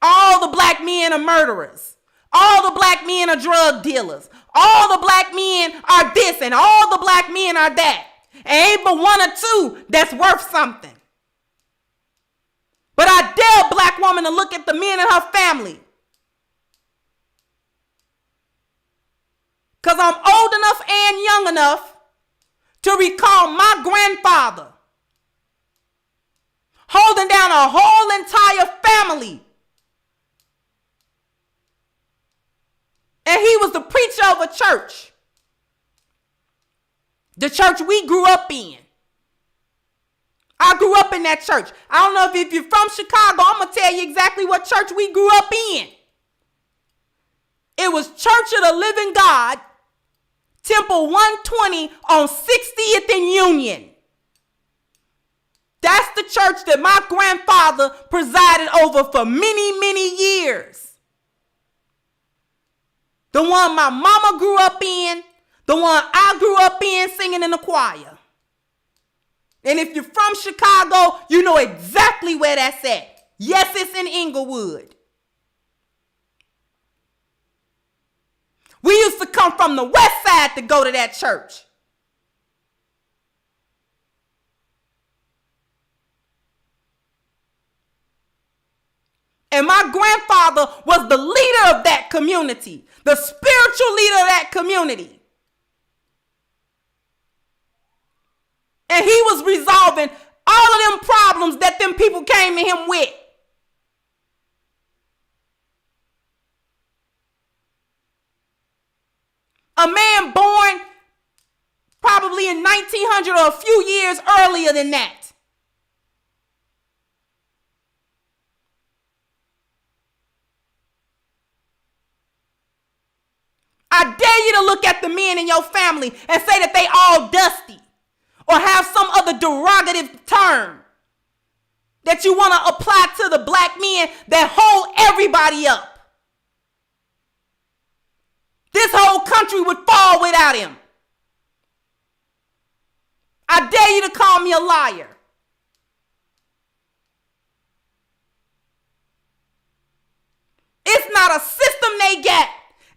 All the black men are murderers. All the black men are drug dealers. All the black men are this and all the black men are that. And ain't but one or two that's worth something. But I dare a black woman to look at the men in her family. Because I'm old enough and young enough to recall my grandfather holding down a whole entire family. And he was the preacher of a church. The church we grew up in. I grew up in that church. I don't know if you're from Chicago, I'm going to tell you exactly what church we grew up in. It was Church of the Living God, Temple 120 on 60th and Union. That's the church that my grandfather presided over for many, many years. The one my mama grew up in, the one I grew up in singing in the choir. And if you're from Chicago, you know exactly where that's at. Yes, it's in Inglewood. We used to come from the west side to go to that church. And my grandfather was the leader of that community, the spiritual leader of that community. And he was resolving all of them problems that them people came to him with. A man born probably in 1900 or a few years earlier than that. I dare you to look at the men in your family and say that they all dusty. Or have some other derogative term that you want to apply to the black men that hold everybody up. This whole country would fall without him. I dare you to call me a liar. It's not a system they got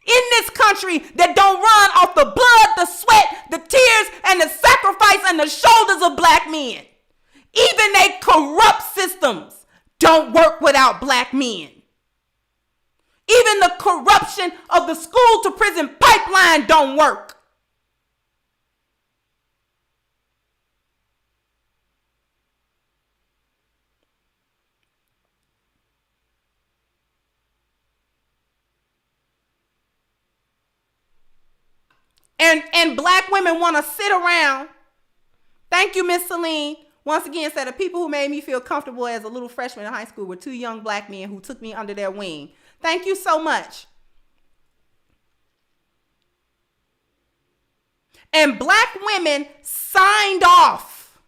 in this country that don't run off the blood, the sweat, the tears, and the sacrifice and the shoulders of black men. Even they corrupt systems don't work without black men. Even the corruption of the school to prison pipeline don't work. And black women want to sit around. Thank you, Miss Celine. Once again, said the people who made me feel comfortable as a little freshman in high school were two young black men who took me under their wing. Thank you so much. And black women signed off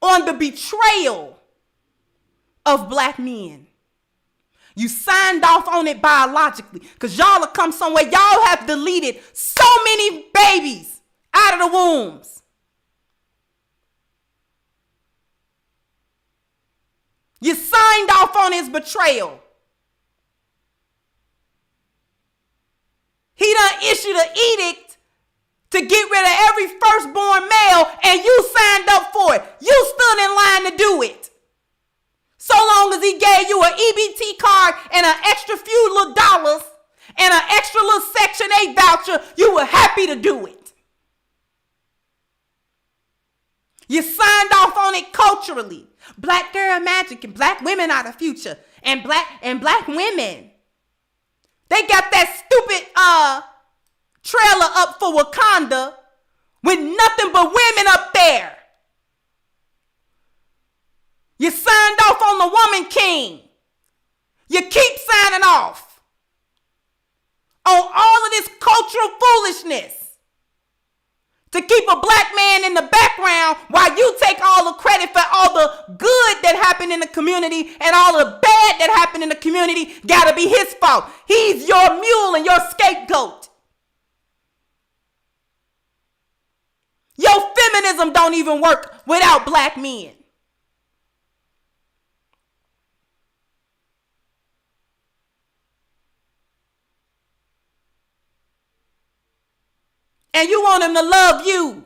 on the betrayal of black men. You signed off on it biologically because y'all have come somewhere. Y'all have deleted so many babies out of the wombs. You signed off on his betrayal. He done issued an edict to get rid of every firstborn male, and you signed up for it. You stood in line to do it. So long as he gave you an EBT card and an extra few little dollars and an extra little Section 8 voucher, you were happy to do it. You signed off on it culturally. Black girl magic and black women are the future. And black women. They got that stupid trailer up for Wakanda with nothing but women up there. You signed off on the woman king. You keep signing off on all of this cultural foolishness to keep a black man in the background while you take all the credit for all the good that happened in the community, and all the bad that happened in the community gotta be his fault. He's your mule and your scapegoat. Your feminism don't even work without black men. And you want him to love you.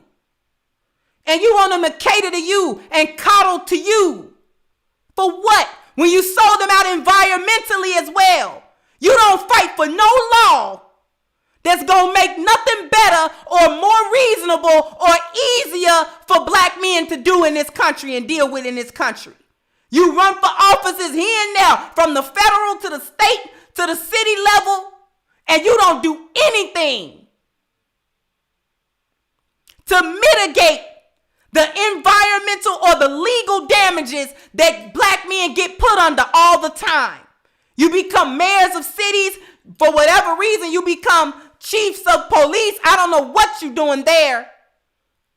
And you want him to cater to you and coddle to you. For what? When you sold them out environmentally as well. You don't fight for no law that's going to make nothing better or more reasonable or easier for black men to do in this country and deal with in this country. You run for offices here and there, from the federal to the state to the city level, and you don't do anything to mitigate the environmental or the legal damages that black men get put under all the time. You become mayors of cities. For whatever reason, you become chiefs of police. I don't know what you're doing there.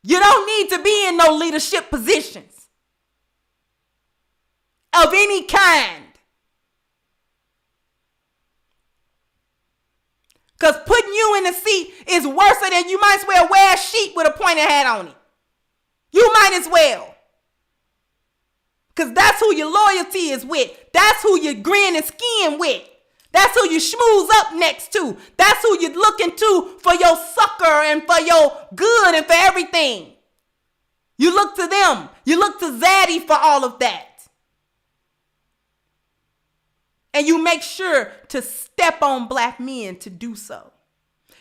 You don't need to be in no leadership positions of any kind. Because putting you in the seat is worse than you might as well wear a sheet with a pointed hat on it. You might as well. Because that's who your loyalty is with. That's who you grin and skin with. That's who you schmooze up next to. That's who you're looking to for your succor and for your good and for everything. You look to them. You look to Zaddy for all of that. And you make sure to step on black men to do so.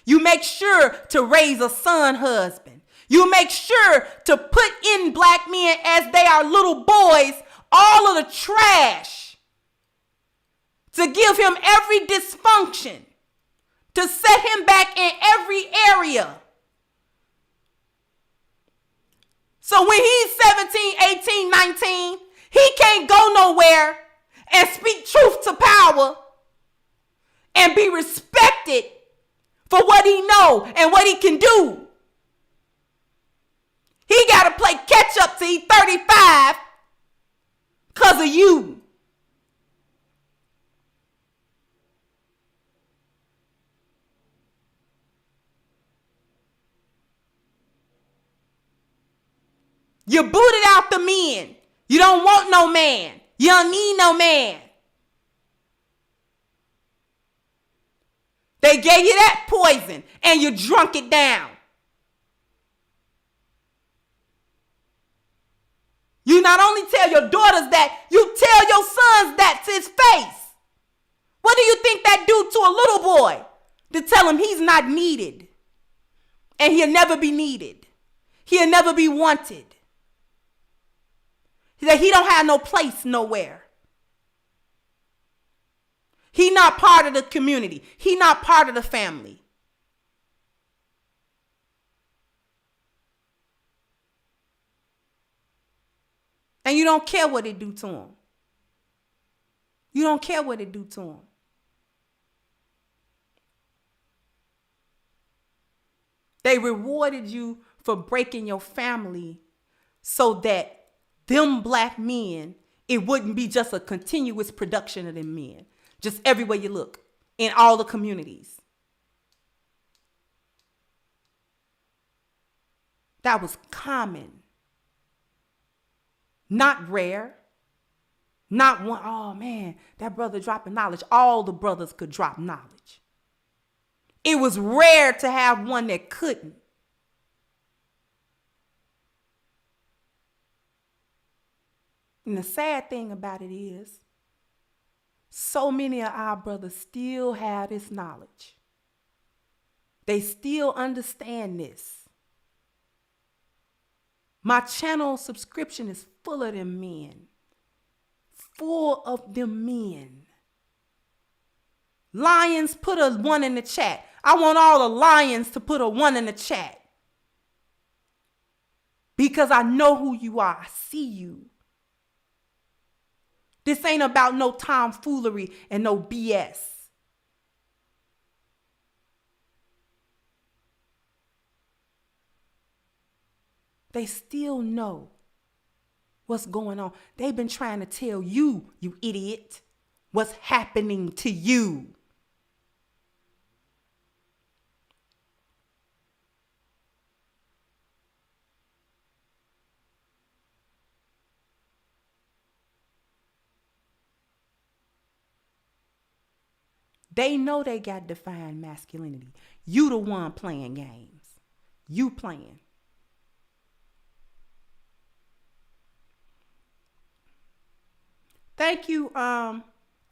You make sure to raise a son husband. You make sure to put in black men as they are little boys all of the trash, to give him every dysfunction, to set him back in every area. So when he's 17, 18, 19, he can't go nowhere and speak truth to power and be respected for what he know and what he can do. He got to play catch up till he's 35 because of you. You booted out the men. You don't want no man. You don't need no man. They gave you that poison and you drunk it down. You not only tell your daughters that, you tell your sons that to his face. What do you think that do to a little boy? To tell him he's not needed. And he'll never be needed. He'll never be wanted. That he don't have no place nowhere. He not part of the community. He not part of the family. And you don't care what it do to him. You don't care what it do to him. They rewarded you for breaking your family so that them black men, it wouldn't be just a continuous production of them men, just everywhere you look, in all the communities. That was common. Not rare. Not one, oh man, that brother dropping knowledge. All the brothers could drop knowledge. It was rare to have one that couldn't. And the sad thing about it is, so many of our brothers still have this knowledge. They still understand this. My channel subscription is full of them men. Full of them men. Lions, put a 1 in the chat. I want all the lions to put a 1 in the chat. Because I know who you are. I see you. This ain't about no tomfoolery and no BS. They still know what's going on. They've been trying to tell you, you idiot, what's happening to you. They know they got defined masculinity. You the one playing games. You playing. Thank you,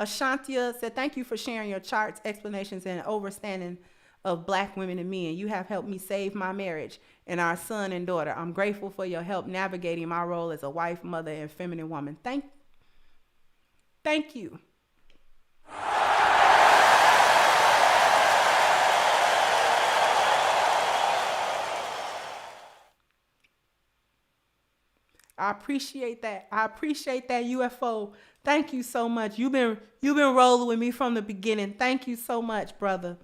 Ashantia said, thank you for sharing your charts, explanations, and understanding of black women and men. You have helped me save my marriage and our son and daughter. I'm grateful for your help navigating my role as a wife, mother, and feminine woman. Thank you. I appreciate that. I appreciate that, UFO. Thank you so much. You've been rolling with me from the beginning. Thank you so much, brother.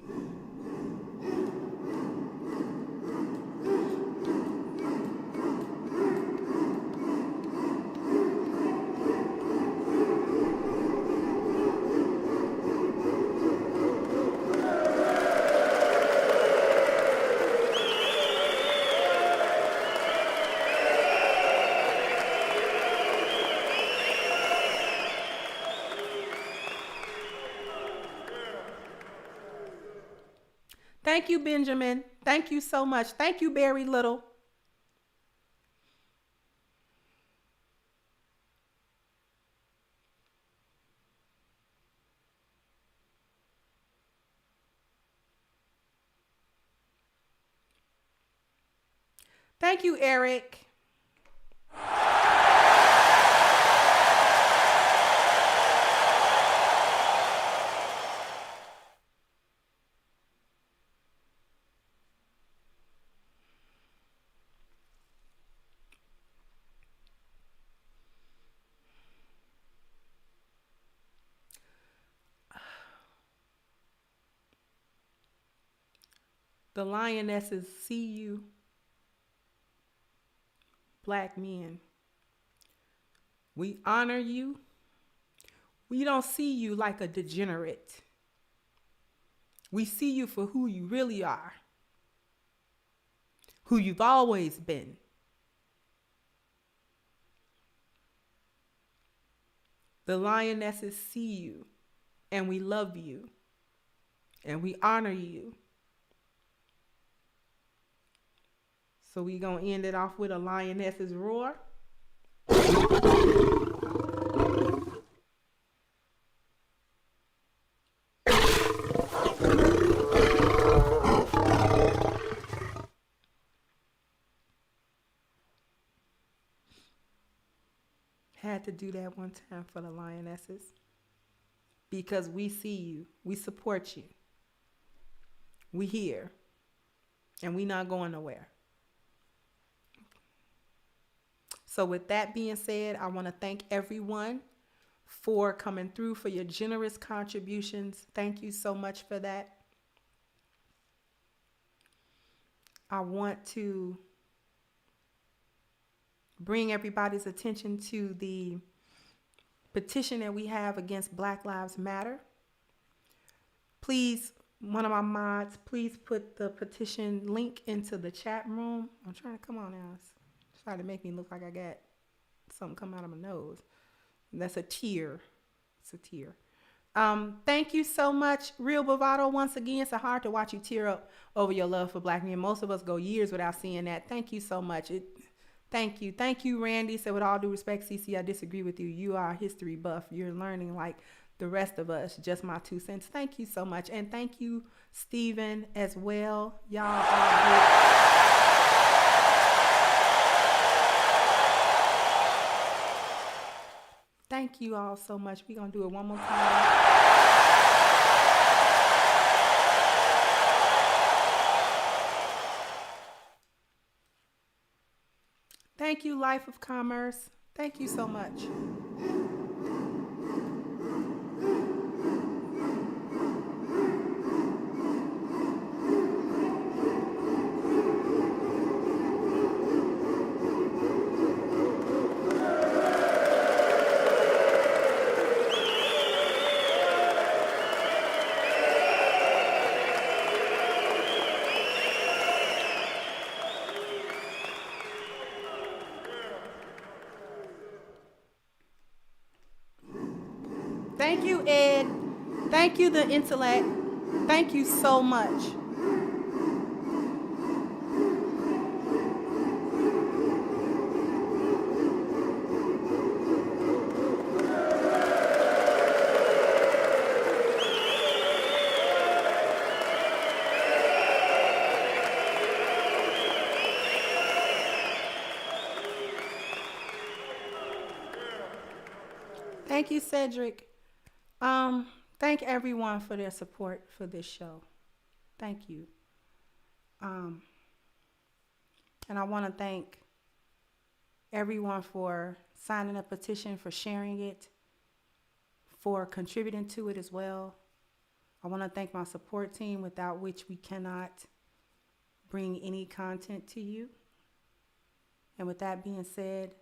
Thank you, Benjamin. Thank you so much. Thank you, Barry Little. Thank you, Eric. The lionesses see you, black men. We honor you. We don't see you like a degenerate. We see you for who you really are, who you've always been. The lionesses see you, and we love you, and we honor you. So we gonna end it off with a lioness's roar. Had to do that one time for the lionesses. Because we see you. We support you. We here. And we not going nowhere. So with that being said, I want to thank everyone for coming through, for your generous contributions. Thank you so much for that. I want to bring everybody's attention to the petition that we have against Black Lives Matter. Please, one of my mods, please put the petition link into the chat room. I'm trying to, come on now. It's trying to make me look like I got something come out of my nose. That's a tear. It's a tear. Thank you so much, Real Bravado. Once again, it's hard to watch you tear up over your love for Black men. Most of us go years without seeing that. Thank you so much. Thank you. Thank you, Randy. So with all due respect, CC, I disagree with you. You are a history buff. You're learning like the rest of us. Just my 2 cents. Thank you so much. And thank you, Stephen, as well. Y'all are good. Thank you all so much. We're going to do it one more time. Thank you, Life of Commerce. Thank you so much. Thank you, Ed. Thank you, the intellect. Thank you so much. Thank you, Cedric. Thank everyone for their support for this show. Thank you. And I want to thank everyone for signing a petition, for sharing it, for contributing to it as well. I want to thank my support team, without which we cannot bring any content to you. And with that being said,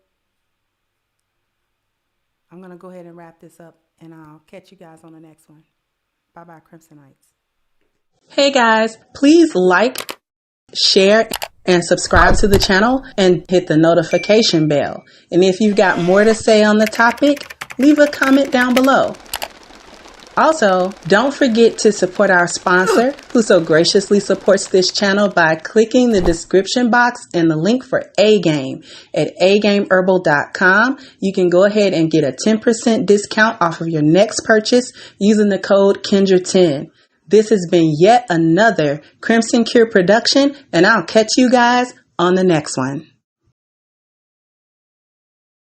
I'm going to go ahead and wrap this up, and I'll catch you guys on the next one. Bye-bye, Crimsonites. Hey guys, please like, share, and subscribe to the channel and hit the notification bell. And if you've got more to say on the topic, leave a comment down below. Also, don't forget to support our sponsor, who so graciously supports this channel by clicking the description box and the link for A-Game at agameherbal.com. You can go ahead and get a 10% discount off of your next purchase using the code Kendra10. This has been yet another Crimson Cure production, and I'll catch you guys on the next one.